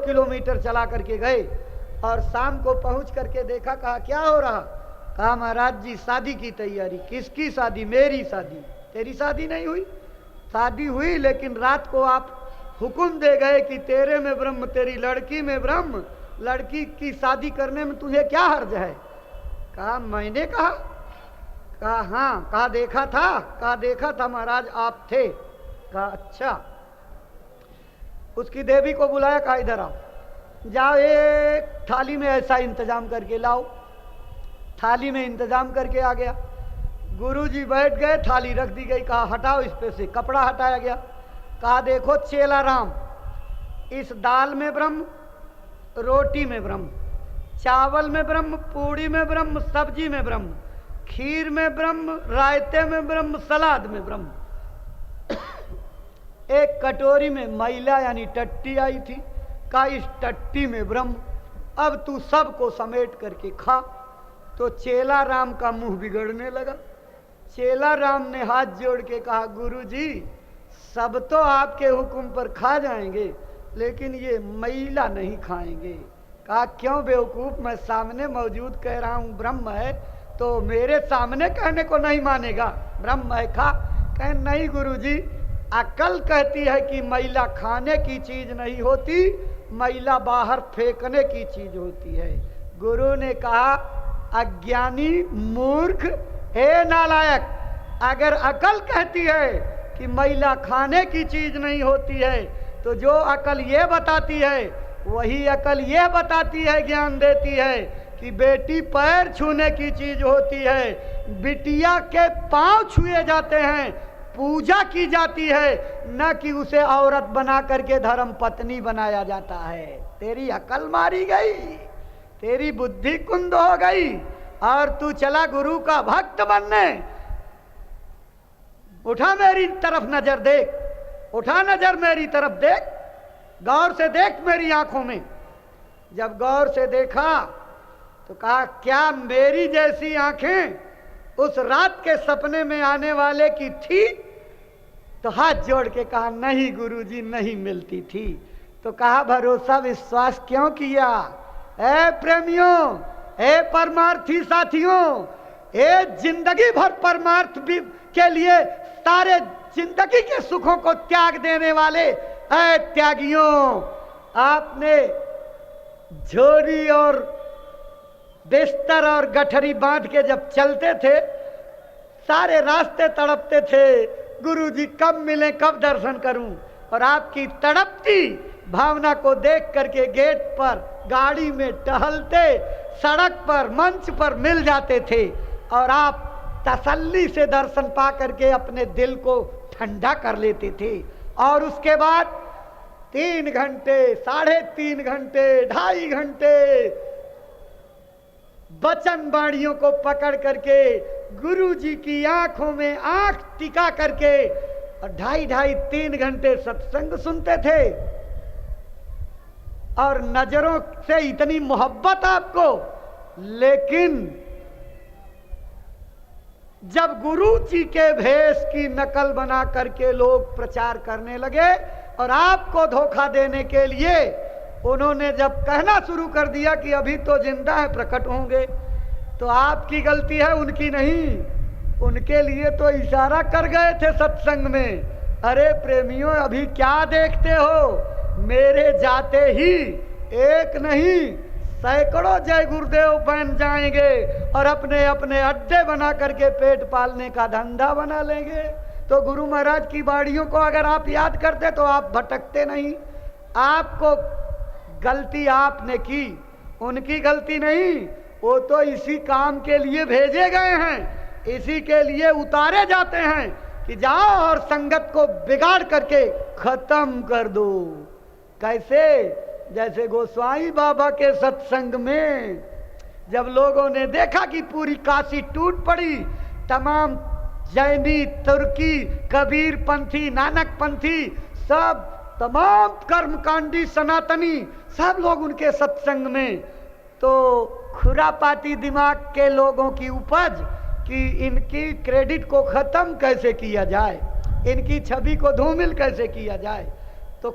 Kilometre चला करके गए और शाम को पहुंच करके देखा, कहा क्या हो रहा? कहा महाराज जी शादी की तैयारी। किसकी शादी? मेरी शादी। तेरी शादी नहीं हुई? शादी हुई, लेकिन रात को आप हुक्म दे गए कि तेरे में ब्रह्म, तेरी लड़की में ब्रह्म, लड़की की शादी करने में तुझे क्या हर्ज है? कहा मैंने कहा? कहा हाँ। कहा देखा था? कहा देखा था महाराज, आप थे। कहा अच्छा। उसकी देवी को बुलाया, कहा इधर आओ, जाओ एक थाली में ऐसा इंतजाम करके लाओ। थाली में इंतजाम करके आ गया। गुरुजी बैठ गए, थाली रख दी गई। कहा हटाओ इस पे से, कपड़ा हटाया गया। कहा देखो चेला राम, इस दाल में ब्रह्म, रोटी में ब्रह्म, चावल में ब्रह्म, पूड़ी में ब्रह्म, सब्जी में ब्रह्म, खीर में ब्रह्म, रायते में ब्रह्म, सलाद में ब्रह्म। एक कटोरी में मैला यानी टट्टी आई थी। कहा इस टट्टी में ब्रह्म, अब तू सबको समेट करके खा। तो चेला राम का मुंह बिगड़ने लगा। चेला राम ने हाथ जोड़ के कहा गुरुजी सब तो आपके हुक्म पर खा जाएंगे, लेकिन ये मैला नहीं खाएंगे। कहा क्यों बेवकूफ, मैं सामने मौजूद कह रहा हूं ब्रह्म है, तो मेरे सामने कहने को नहीं मानेगा? ब्रह्म है खा। कहे नहीं गुरुजी, अकल कहती है कि मैला खाने की चीज नहीं होती, मैला बाहर फेंकने की चीज होती है। गुरु ने कहा अज्ञानी मूर्ख, हे नालायक, अगर अकल कहती है कि मैला खाने की चीज नहीं होती है, तो जो अकल ये बताती है वही अकल ये बताती है, ज्ञान देती है कि बेटी पैर छूने की चीज होती है, बिटिया के पांव छुए जाते हैं, पूजा की जाती है, न कि उसे औरत बना करके धर्म पत्नी बनाया जाता है। तेरी अकल मारी गई, तेरी बुद्धि कुंद हो गई और तू चला गुरु का भक्त बनने। उठा मेरी तरफ नजर देख, उठा नजर मेरी तरफ देख, गौर से देख मेरी आंखों में। जब गौर से देखा तो कहा क्या मेरी जैसी आंखें उस रात के सपने में आने वाले की थी? तो हाथ जोड़ के कहा नहीं गुरुजी, नहीं मिलती थी। तो कहा भरोसा विश्वास क्यों किया? ए प्रेमियों, ए परमार्थी साथियों, ए जिंदगी भर परमार्थ के लिए सारे जिंदगी के सुखों को त्याग देने वाले ए त्यागियों, आपने झोरी और बिस्तर और गठरी बांध के जब चलते थे, सारे रास्ते तड़पते थे गुरुजी कब मिले, कब दर्शन करूं। और आपकी तड़पती भावना को देख करके गेट पर, गाड़ी में टहलते, सड़क पर, मंच पर मिल जाते थे और आप तसल्ली से दर्शन पा करके अपने दिल को ठंडा कर लेते थे। और उसके बाद 3 घंटे, 3.5 घंटे, 2.5 घंटे वचन बाणियों को पकड़ करके गुरुजी की आंखों में आंख टिका करके और 2.5-3 घंटे सत्संग सुनते थे। और नजरों से इतनी मोहब्बत आपको, लेकिन जब गुरु जी के भेष की नकल बना करके लोग प्रचार करने लगे और आपको धोखा देने के लिए उन्होंने जब कहना शुरू कर दिया कि अभी तो जिंदा है, प्रकट होंगे, तो आपकी गलती है, उनकी नहीं। उनके लिए तो इशारा कर गए थे सत्संग में, अरे प्रेमियों अभी क्या देखते हो, मेरे जाते ही एक नहीं सैकड़ों जय गुरुदेव बन जाएंगे और अपने अपने अड्डे बना करके पेट पालने का धंधा बना लेंगे। तो गुरु महाराज की बाड़ियों को अगर आप याद करते तो आप भटकते नहीं। आपको गलती आपने की, उनकी गलती नहीं। वो तो इसी काम के लिए भेजे गए हैं, इसी के लिए उतारे जाते हैं कि जाओ और संगत को बिगाड़ करके खत्म कर दो। कैसे? जैसे गोस्वामी बाबा के सत्संग में जब लोगों ने देखा कि पूरी काशी टूट पड़ी, तमाम जैनी, तुर्की, कबीर पंथी, नानक पंथी, सब तमाम कर्मकांडी सनातनी सब लोग उनके सत्संग में, तो खुरापाती दिमाग के लोगों की उपज कि इनकी क्रेडिट को खत्म कैसे किया जाए, इनकी छवि को धूमिल कैसे किया जाए। तो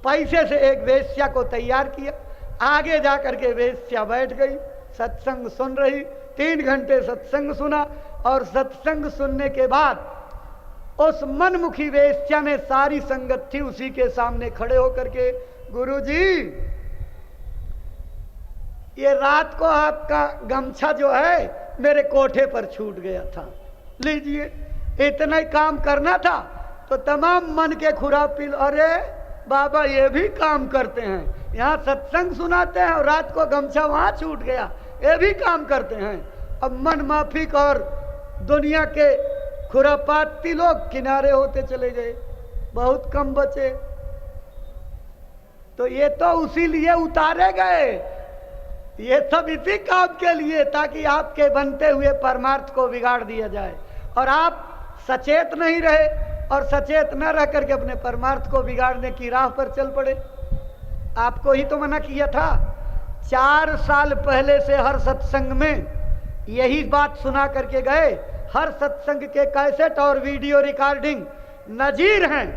पैसे से एक वेश्या को तैयार किया। आगे जा करके वेश्या बैठ गई, सत्संग सुन रही। 3 घंटे सत्संग सुना और सत्संग सुनने के बाद उस मनमुखी वेश्या ने सारी संगत थी उसी के सामने खड़े होकर के, गुरुजी ये रात को आपका गमछा जो है मेरे कोठे पर छूट गया था, लीजिए। इतना ही काम करना था तो तमाम मन के खुरापी, अरे बाबा ये भी काम करते हैं, यहाँ सत्संग सुनाते हैं और रात को गमछा वहां छूट गया, ये भी काम करते हैं। अब मन माफिक और दुनिया के खुरापाती लोग किनारे होते चले गए, बहुत कम बचे। तो ये तो उसी लिए उतारे गए, ये सब इसी काम के लिए, ताकि आपके बनते हुए परमार्थ को बिगाड़ दिया जाए और आप सचेत नहीं रहे और सचेत न रह करके अपने परमार्थ को बिगाड़ने की राह पर चल पड़े। आपको ही तो मना किया था। 4 साल पहले से हर सत्संग में यही बात सुना करके गए। हर सत्संग के कैसेट और वीडियो रिकॉर्डिंग नजीर हैं।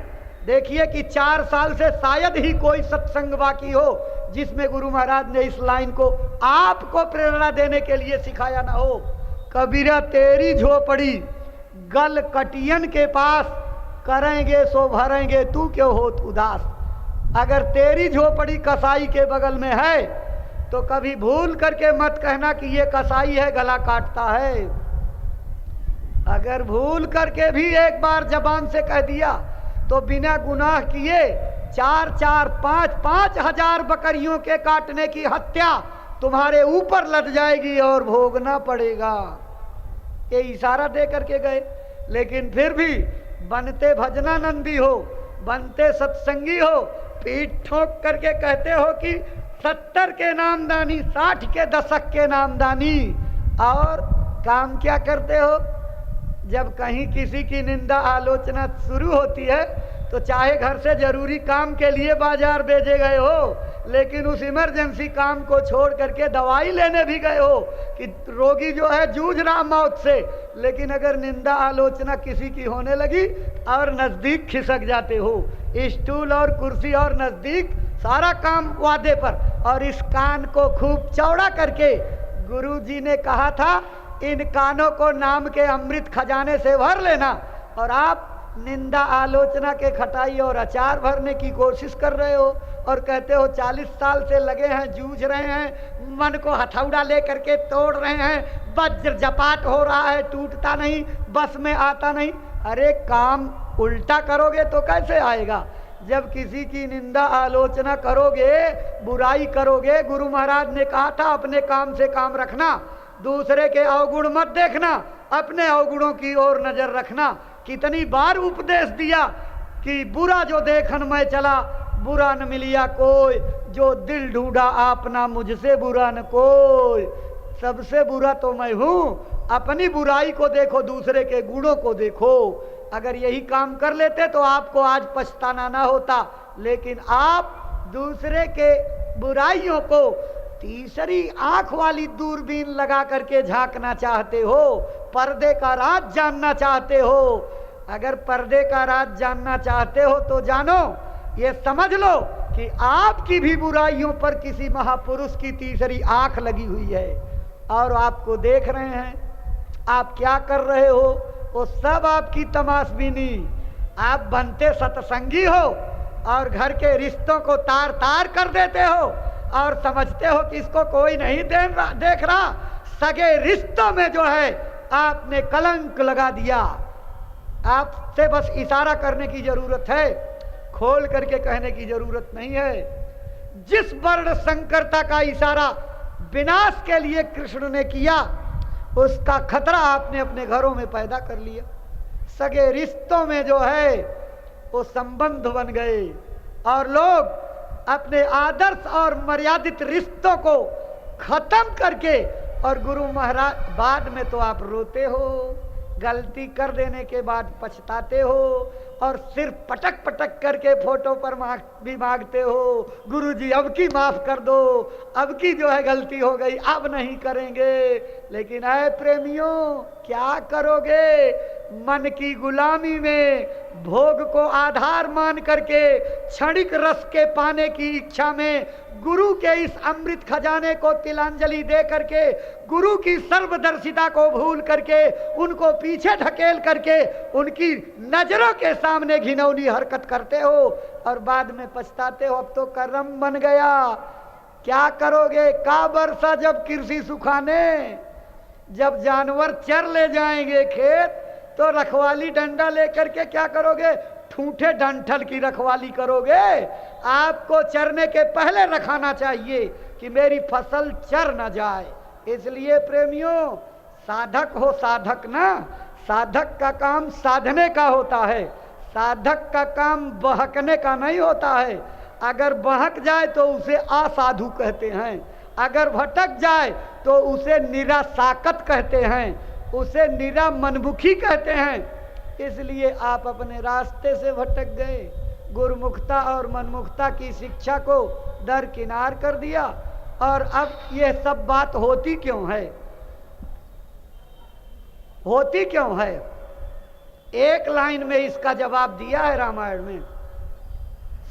देखिए कि 4 साल से शायद ही कोई सत्संग बाकी हो जिसमें गुरु महाराज ने इस लाइन को आपको प्रेरणा देने के लिए सिखाया ना हो। कबीरा तेरी झोपड़ी गल कटियन के पास, करेंगे सो भरेंगे तू क्यों होत उदास। अगर तेरी झोपड़ी कसाई के बगल में है तो कभी भूल करके मत कहना कि ये कसाई है गला काटता है। अगर भूल करके भी एक बार जबान से कह दिया तो बिना गुनाह किए 4-4, 5-5 हजार बकरियों के काटने की हत्या तुम्हारे ऊपर लद जाएगी और भोगना पड़ेगा। ये इशारा दे करके गए। लेकिन फिर भी बनते भजनानंदी हो, बनते सत्संगी हो, पीठ ठोक करके कहते हो कि 70 के नामदानी, 60 के दशक के नामदानी, और काम क्या करते हो? जब कहीं किसी की निंदा आलोचना शुरू होती है तो चाहे घर से जरूरी काम के लिए बाजार भेजे गए हो, लेकिन उस इमरजेंसी काम को छोड़ करके दवाई लेने भी गए हो कि रोगी जो है जूझ रहा मौत से, लेकिन अगर निंदा आलोचना किसी की होने लगी और नजदीक खिसक जाते हो, स्टूल और कुर्सी और नजदीक, सारा काम वादे पर। और इस कान को खूब चौड़ा करके गुरु जी ने कहा था इन कानों को नाम के अमृत खजाने से भर लेना, और आप निंदा आलोचना के खटाई और अचार भरने की कोशिश कर रहे हो और कहते हो 40 साल से लगे हैं, जूझ रहे हैं, मन को हथौड़ा ले करके तोड़ रहे हैं, वज्र जपाट हो रहा है, टूटता नहीं, बस में आता नहीं। अरे काम उल्टा करोगे तो कैसे आएगा? जब किसी की निंदा आलोचना करोगे, बुराई करोगे, गुरु महाराज ने कहा था अपने काम से काम रखना, दूसरे के अवगुण मत देखना, अपने अवगुणों की ओर नजर रखना। कितनी बार उपदेश दिया कि बुरा जो देखन मैं चला, बुरा न मिलिया कोई, जो दिल ढूंढा आपना मुझसे बुरा न कोई। सबसे बुरा तो मैं हूँ, अपनी बुराई को देखो, दूसरे के गुणों को देखो। अगर यही काम कर लेते तो आपको आज पछताना ना होता, लेकिन आप दूसरे के बुराइयों को तीसरी आंख वाली दूरबीन लगा करके झांकना चाहते हो, पर्दे का राज जानना चाहते हो। अगर पर्दे का राज जानना चाहते हो तो जानो, ये समझ लो कि आपकी भी बुराइयों पर किसी महापुरुष की तीसरी आंख लगी हुई है और आपको देख रहे हैं। आप क्या कर रहे हो वो सब आपकी तमाशबीनी। आप बनते सत्संगी हो और घर के रिश्तों को तार तार कर देते हो और समझते हो कि इसको कोई नहीं देख रहा। सगे रिश्तों में जो है आपने कलंक लगा दिया। आपसे बस इशारा करने की जरूरत है, खोल करके कहने की जरूरत नहीं है। जिस वर्ण संकरता का इशारा विनाश के लिए कृष्ण ने किया, उसका खतरा आपने अपने घरों में पैदा कर लिया। सगे रिश्तों में जो है वो संबंध बन गए और लोग अपने आदर्श और मर्यादित रिश्तों को खत्म करके, और गुरु महाराज, बाद में तो आप रोते हो, गलती कर देने के बाद पछताते हो और सिर्फ पटक पटक करके फोटो पर भी मांगते हो, गुरुजी अब की माफ कर दो, अब की जो है गलती हो गई, अब नहीं करेंगे। लेकिन ऐ प्रेमियों, क्या करोगे? मन की गुलामी में, भोग को आधार मान करके, क्षणिक रस के पाने की इच्छा में गुरु के इस अमृत खजाने को तिलांजलि दे करके, गुरु की सर्वदर्शिता को भूल करके, उनको पीछे ढकेल करके उनकी नजरों के सामने घिनौनी हरकत करते हो और बाद में पछताते हो। अब तो कर्म बन गया, क्या करोगे? का बरसा जब कृषि सुखाने, जब जानवर चर ले जाएंगे खेत तो रखवाली डंडा लेकर के क्या करोगे? ठूठे डंठल की रखवाली करोगे। आपको चरने के पहले रखाना चाहिए कि मेरी फसल चर न जाए। इसलिए प्रेमियों, साधक हो साधक ना, साधक का काम साधने का होता है, साधक का काम बहकने का नहीं होता है। अगर बहक जाए तो उसे असाधु कहते हैं, अगर भटक जाए तो उसे निरासाकत कहते हैं, उसे निरा मनमुखी कहते हैं। इसलिए आप अपने रास्ते से भटक गए, गुरुमुखता और मनमुखता की शिक्षा को दरकिनार कर दिया। और अब ये सब बात होती क्यों है? होती क्यों है? एक लाइन में इसका जवाब दिया है रामायण में।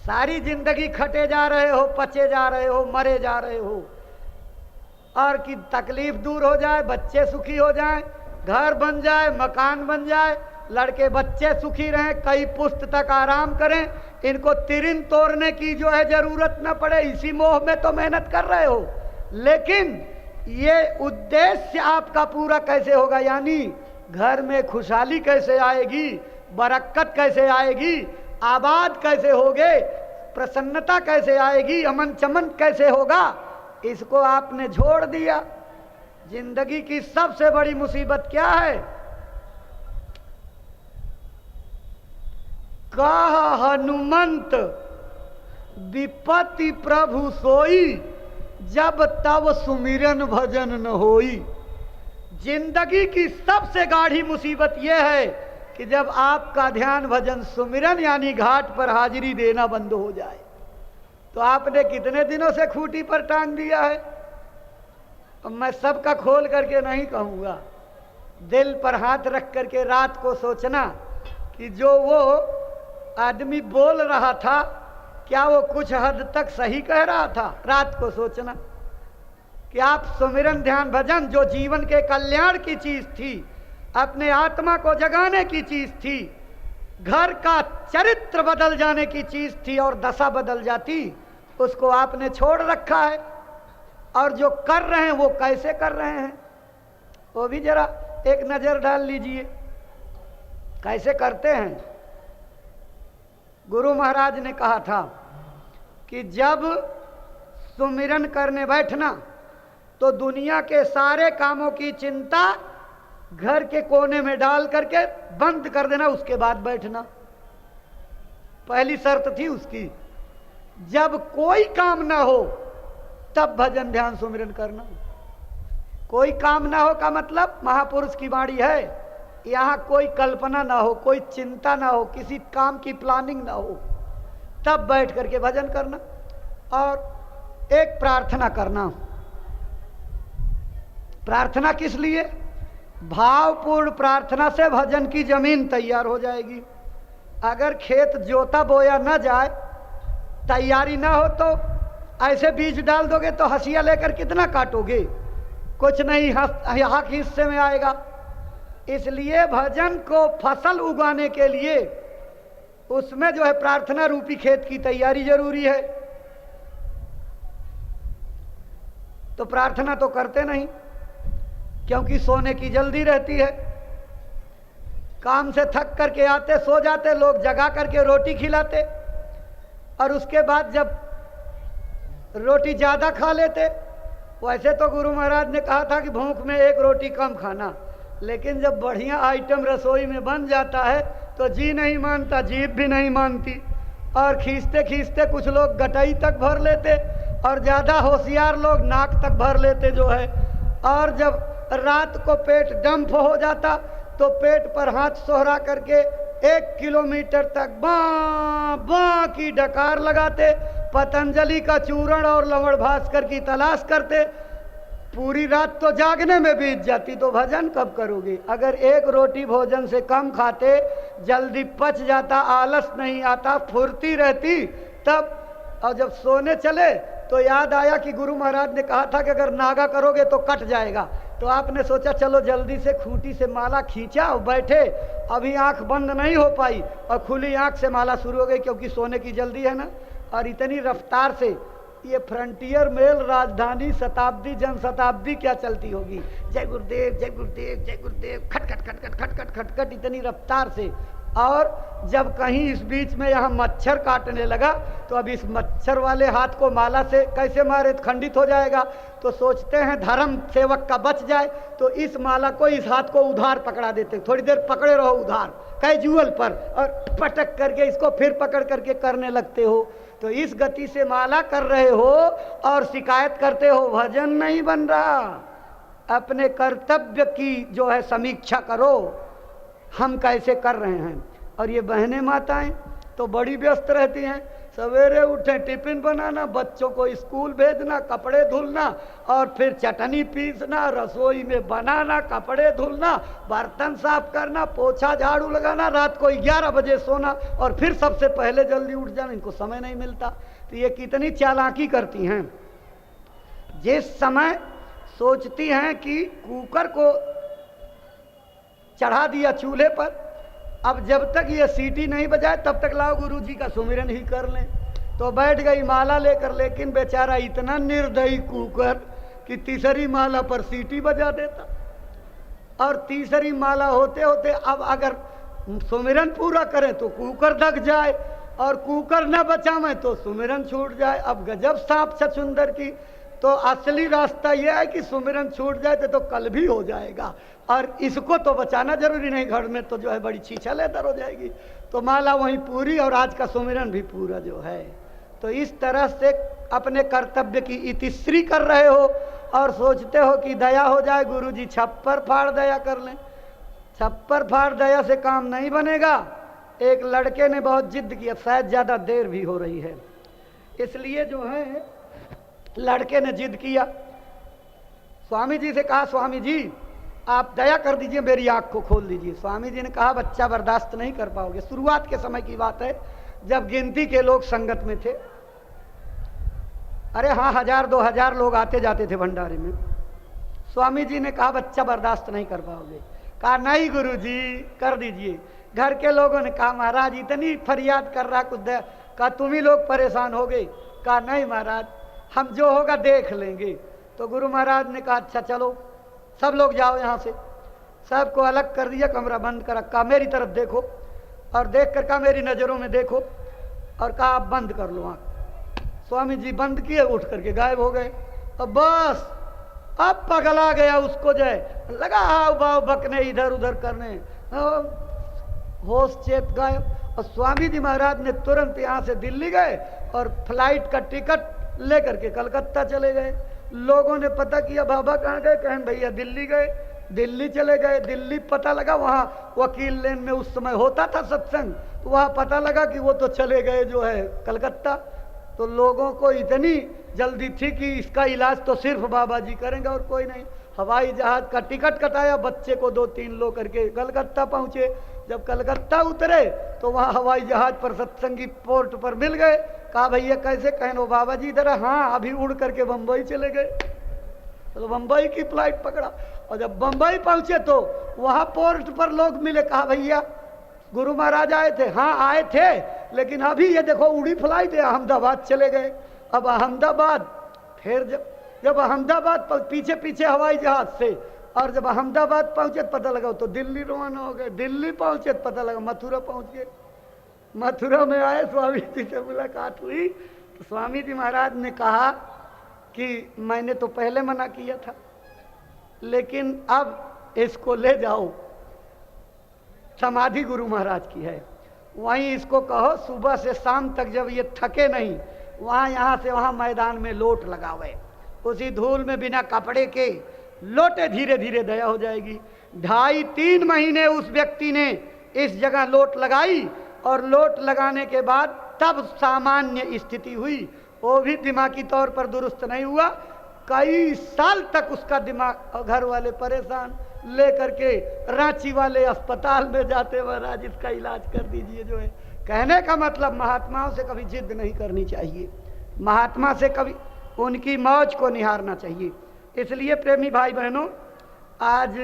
सारी जिंदगी खटे जा रहे हो, पचे जा रहे हो, मरे जा रहे हो, और कि तकलीफ दूर हो जाए, बच्चे सुखी हो जाएं, घर बन जाए, मकान बन जाए, लड़के बच्चे सुखी रहें, कई पुस्त तक आराम करें, इनको तिरिन तोड़ने की जो है जरूरत न पड़े, इसी मोह में तो मेहनत कर रहे हो। लेकिन ये उद्देश्य आपका पूरा कैसे होगा? यानी घर में खुशहाली कैसे आएगी, बरकत कैसे आएगी, आबाद कैसे होगे, प्रसन्नता कैसे आएगी, अमन चमन कैसे होगा, इसको आपने छोड़ दिया। जिंदगी की सबसे बड़ी मुसीबत क्या है? कहा हनुमंत विपत्ति प्रभु सोई, जब तब सुमिरन भजन न होई। जिंदगी की सबसे गाढ़ी मुसीबत यह है कि जब आपका ध्यान भजन सुमिरन यानी घाट पर हाजिरी देना बंद हो जाए। तो आपने कितने दिनों से खूंटी पर टांग दिया है? अब मैं सबका खोल करके नहीं कहूँगा, दिल पर हाथ रख करके रात को सोचना कि जो वो आदमी बोल रहा था क्या वो कुछ हद तक सही कह रहा था। रात को सोचना कि आप सुमिरन ध्यान भजन जो जीवन के कल्याण की चीज थी, अपने आत्मा को जगाने की चीज थी, घर का चरित्र बदल जाने की चीज थी और दशा बदल जाती, उसको आपने छोड़ रखा है। और जो कर रहे हैं वो कैसे कर रहे हैं वो भी जरा एक नजर डाल लीजिए, कैसे करते हैं। गुरु महाराज ने कहा था कि जब सुमिरन करने बैठना तो दुनिया के सारे कामों की चिंता घर के कोने में डाल करके बंद कर देना, उसके बाद बैठना। पहली शर्त थी उसकी। जब कोई काम ना हो तब भजन ध्यान सुमिरन करना। कोई काम ना हो का मतलब महापुरुष की वाणी है, यहाँ कोई कल्पना ना हो, कोई चिंता ना हो, किसी काम की प्लानिंग ना हो, तब बैठ करके भजन करना। और एक प्रार्थना करना। प्रार्थना किस लिए? भावपूर्ण प्रार्थना से भजन की जमीन तैयार हो जाएगी। अगर खेत जोता बोया न जाए, तैयारी ना हो, तो ऐसे बीज डाल दोगे तो हंसिया लेकर कितना काटोगे? कुछ नहीं, हक हिस्से में आएगा। इसलिए भजन को फसल उगाने के लिए उसमें जो है प्रार्थना रूपी खेत की तैयारी जरूरी है। तो प्रार्थना तो करते नहीं, क्योंकि सोने की जल्दी रहती है। काम से थक करके आते, सो जाते, लोग जगा करके रोटी खिलाते, और उसके बाद जब रोटी ज़्यादा खा लेते। वैसे तो गुरु महाराज ने कहा था कि भूख में एक रोटी कम खाना, लेकिन जब बढ़िया आइटम रसोई में बन जाता है तो जी नहीं मानता, जीभ भी नहीं मानती, और खींचते खींचते कुछ लोग गटाई तक भर लेते, और ज़्यादा होशियार लोग नाक तक भर लेते जो है। और जब रात को पेट डंप हो जाता तो पेट पर हाथ सोहरा करके 1 किलोमीटर तक बाँ बाँ की डकार लगाते, पतंजलि का चूर्ण और लवण भास्कर की तलाश करते, पूरी रात तो जागने में बीत जाती, तो भजन कब करोगे? अगर एक रोटी भोजन से कम खाते, जल्दी पच जाता, आलस नहीं आता, फुर्ती रहती तब। और जब सोने चले तो याद आया कि गुरु महाराज ने कहा था कि अगर नागा करोगे तो कट जाएगा, तो आपने सोचा चलो जल्दी से खूंटी से माला खींचा और बैठे। अभी आंख बंद नहीं हो पाई और खुली आंख से माला शुरू हो गई, क्योंकि सोने की जल्दी है ना। और इतनी रफ्तार से ये फ्रंटियर मेल राजधानी शताब्दी जन शताब्दी क्या चलती होगी, जय गुरुदेव जय गुरुदेव जय गुरुदेव, खट खट खट खट खट खट खट खट, इतनी रफ्तार से। और जब कहीं इस बीच में यहाँ मच्छर काटने लगा, तो अब इस मच्छर वाले हाथ को माला से कैसे मारे, खंडित हो जाएगा। तो सोचते हैं धर्म सेवक का बच जाए, तो इस माला को, इस हाथ को उधार पकड़ा देते, थोड़ी देर पकड़े रहो उधार कैजुअल पर, और पटक करके इसको फिर पकड़ करके करने लगते हो। तो इस गति से माला कर रहे हो और शिकायत करते हो भजन नहीं बन रहा। अपने कर्तव्य की जो है समीक्षा करो, हम कैसे कर रहे हैं। और ये बहनें माताएं तो बड़ी व्यस्त रहती हैं, सवेरे उठे टिफिन बनाना, बच्चों को स्कूल भेजना, कपड़े धुलना, और फिर चटनी पीसना, रसोई में बनाना, कपड़े धुलना, बर्तन साफ करना, पोछा झाड़ू लगाना, रात को 11 बजे सोना, और फिर सबसे पहले जल्दी उठ जाना। इनको समय नहीं मिलता। तो ये कितनी चालाकी करती हैं। जिस समय सोचती हैं कि कुकर को चढ़ा दिया चूल्हे पर, अब जब तक ये सीटी नहीं बजाए तब तक लाओ गुरुजी का सुमिरन ही कर लें, तो बैठ गई माला लेकर। लेकिन बेचारा इतना निर्दयी कुकर कि तीसरी माला पर सीटी बजा देता, और तीसरी माला होते होते अब अगर सुमिरन पूरा करें तो कुकर दग जाए, और कुकर न बचावें तो सुमिरन छूट जाए। अब गजब सांप छछुंदर की। तो असली रास्ता यह है कि सुमिरन छूट जाए तो कल भी हो जाएगा, और इसको तो बचाना जरूरी नहीं, घर में तो जो है बड़ी छीछा लेदर हो जाएगी। तो माला वहीं पूरी और आज का सुमिरन भी पूरा जो है। तो इस तरह से अपने कर्तव्य की इतिश्री कर रहे हो और सोचते हो कि दया हो जाए, गुरुजी छप्पर फाड़ दया कर लें। छप्पर फाड़ दया से काम नहीं बनेगा। एक लड़के ने बहुत जिद किया, शायद ज़्यादा देर भी हो रही है, इसलिए जो है लड़के ने जिद किया, स्वामी जी से कहा स्वामी जी आप दया कर दीजिए, मेरी आंख को खोल दीजिए। स्वामी जी ने कहा बच्चा बर्दाश्त नहीं कर पाओगे। शुरुआत के समय की बात है, जब गिनती के लोग संगत में थे। अरे हाँ, 1000-2000 लोग आते जाते थे भंडारे में। स्वामी जी ने कहा बच्चा बर्दाश्त नहीं कर पाओगे। कहा नहीं गुरुजी कर दीजिए। घर के लोगों ने कहा महाराज इतनी फरियाद कर रहा कुछ दया। कहा तुम ही लोग परेशान हो गए। कहा नहीं महाराज, हम जो होगा देख लेंगे। तो गुरु महाराज ने कहा अच्छा चलो सब लोग जाओ यहाँ से। सबको अलग कर दिया, कमरा बंद कर रखा। मेरी तरफ देखो, और देख कर कहा मेरी नज़रों में देखो, और कहा आप बंद कर लो आँख। स्वामी जी बंद किए, उठ करके गायब हो गए। अब बस अब पगला गया उसको, जो है लगा हाव भाव बकने, इधर उधर करने, होश चेत गायब। और स्वामी जी महाराज ने तुरंत यहाँ से दिल्ली गए और फ्लाइट का टिकट लेकर के कलकत्ता चले गए। लोगों ने पता किया बाबा कहाँ गए, कहें भैया दिल्ली गए। दिल्ली चले गए। दिल्ली पता लगा, वहाँ वकील लेन में उस समय होता था सत्संग, तो वहाँ पता लगा कि वो तो चले गए जो है कलकत्ता। तो लोगों को इतनी जल्दी थी कि इसका इलाज तो सिर्फ बाबा जी करेंगे और कोई नहीं। हवाई जहाज का टिकट कटाया, बच्चे को 2-3 लो करके कलकत्ता पहुँचे। जब कलकत्ता उतरे तो वहाँ हवाई जहाज पर सत्संगी पोर्ट पर मिल गए। कहा भैया कैसे, कहें वो बाबा जी इधर। हाँ अभी उड़ करके बम्बई चले गए। तो बम्बई की फ्लाइट पकड़ा, और जब बम्बई पहुंचे तो वहाँ पोर्ट पर लोग मिले। कहा भैया गुरु महाराज आए थे। हाँ आए थे, लेकिन अभी ये देखो उड़ी फ्लाइट है, अहमदाबाद चले गए। अब अहमदाबाद, फिर जब अहमदाबाद पीछे पीछे हवाई जहाज से, और जब अहमदाबाद पहुंचे पता लगा तो दिल्ली रवाना हो गए। दिल्ली पहुंचे पता लगा मथुरा पहुंच गए। मथुरा में आए, स्वामी जी से मुलाकात हुई। तो स्वामी जी महाराज ने कहा कि मैंने तो पहले मना किया था, लेकिन अब इसको ले जाओ, समाधि गुरु महाराज की है, वहीं इसको कहो सुबह से शाम तक जब ये थके नहीं, वहाँ यहाँ से वहाँ मैदान में लोट लगावे। उसी धूल में बिना कपड़े के लोटे, धीरे धीरे दया हो जाएगी। 2.5-3 महीने उस व्यक्ति ने इस जगह लोट लगाई, और लोट लगाने के बाद तब सामान्य स्थिति हुई। वो भी दिमागी तौर पर दुरुस्त नहीं हुआ। कई साल तक उसका दिमाग और घर वाले परेशान, लेकर के रांची वाले अस्पताल में जाते, महाराज इसका इलाज कर दीजिए। जो है कहने का मतलब महात्माओं से कभी जिद नहीं करनी चाहिए, महात्मा से कभी उनकी मौज को निहारना चाहिए। इसलिए प्रेमी भाई बहनों, आज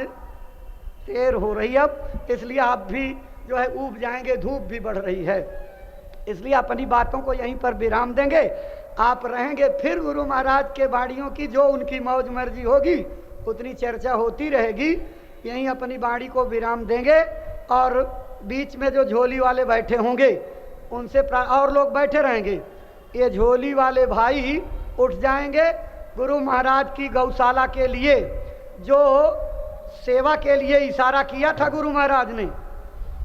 देर हो रही अब, इसलिए आप भी जो है ऊब जाएंगे, धूप भी बढ़ रही है, इसलिए अपनी बातों को यहीं पर विराम देंगे। आप रहेंगे फिर गुरु महाराज के बाड़ियों की जो उनकी मौज मर्जी होगी उतनी चर्चा होती रहेगी। यहीं अपनी बाड़ी को विराम देंगे और बीच में जो झोली वाले बैठे होंगे उनसे और लोग बैठे रहेंगे। ये झोली वाले भाई उठ जाएंगे गुरु महाराज की गौशाला के लिए, जो सेवा के लिए इशारा किया था गुरु महाराज ने।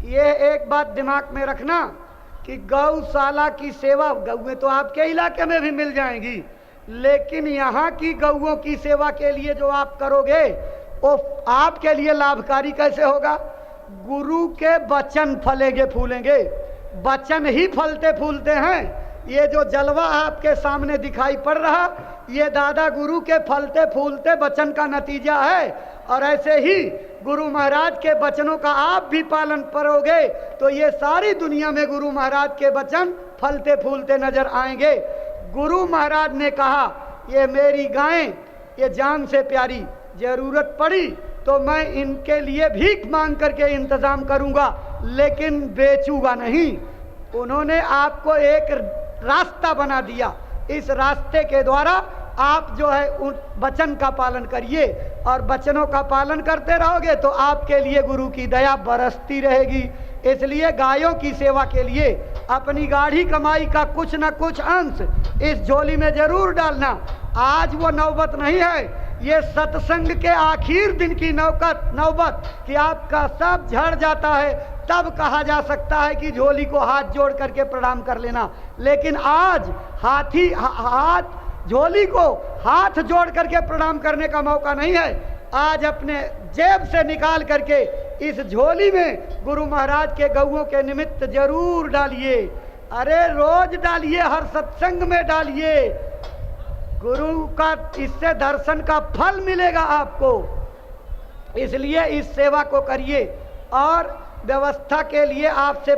ये एक बात दिमाग में रखना कि गौशाला की सेवा, गौएं तो आपके इलाके में भी मिल जाएंगी, लेकिन यहाँ की गौओं की सेवा के लिए जो आप करोगे वो आपके लिए लाभकारी कैसे होगा? गुरु के वचन फलेंगे फूलेंगे, वचन ही फलते फूलते हैं। ये जो जलवा आपके सामने दिखाई पड़ रहा, ये दादा गुरु के फलते फूलते वचन का नतीजा है। और ऐसे ही गुरु महाराज के वचनों का आप भी पालन करोगे तो ये सारी दुनिया में गुरु महाराज के वचन फलते फूलते नजर आएंगे। गुरु महाराज ने कहा, ये मेरी गायें ये जान से प्यारी, जरूरत पड़ी तो मैं इनके लिए भीख मांग करके इंतजाम करूंगा, लेकिन बेचूंगा नहीं। उन्होंने आपको एक रास्ता बना दिया, इस रास्ते के द्वारा आप जो है उन वचन का पालन करिए, और वचनों का पालन करते रहोगे तो आपके लिए गुरु की दया बरसती रहेगी। इसलिए गायों की सेवा के लिए अपनी गाढ़ी कमाई का कुछ न कुछ अंश इस झोली में जरूर डालना। आज वो नौबत नहीं है, ये सत्संग के आखिर दिन की नौबत कि आपका सब झड़ जाता है, तब कहा जा सकता है कि झोली को हाथ जोड़ करके प्रणाम कर लेना। लेकिन आज झोली को हाथ जोड़ करके प्रणाम करने का मौका नहीं है। आज अपने जेब से निकाल करके इस झोली में गुरु महाराज के गौओं के निमित्त जरूर डालिए। अरे रोज डालिए, हर सत्संग में डालिए, गुरु का इससे दर्शन का फल मिलेगा आपको। इसलिए इस सेवा को करिए और व्यवस्था के लिए आपसे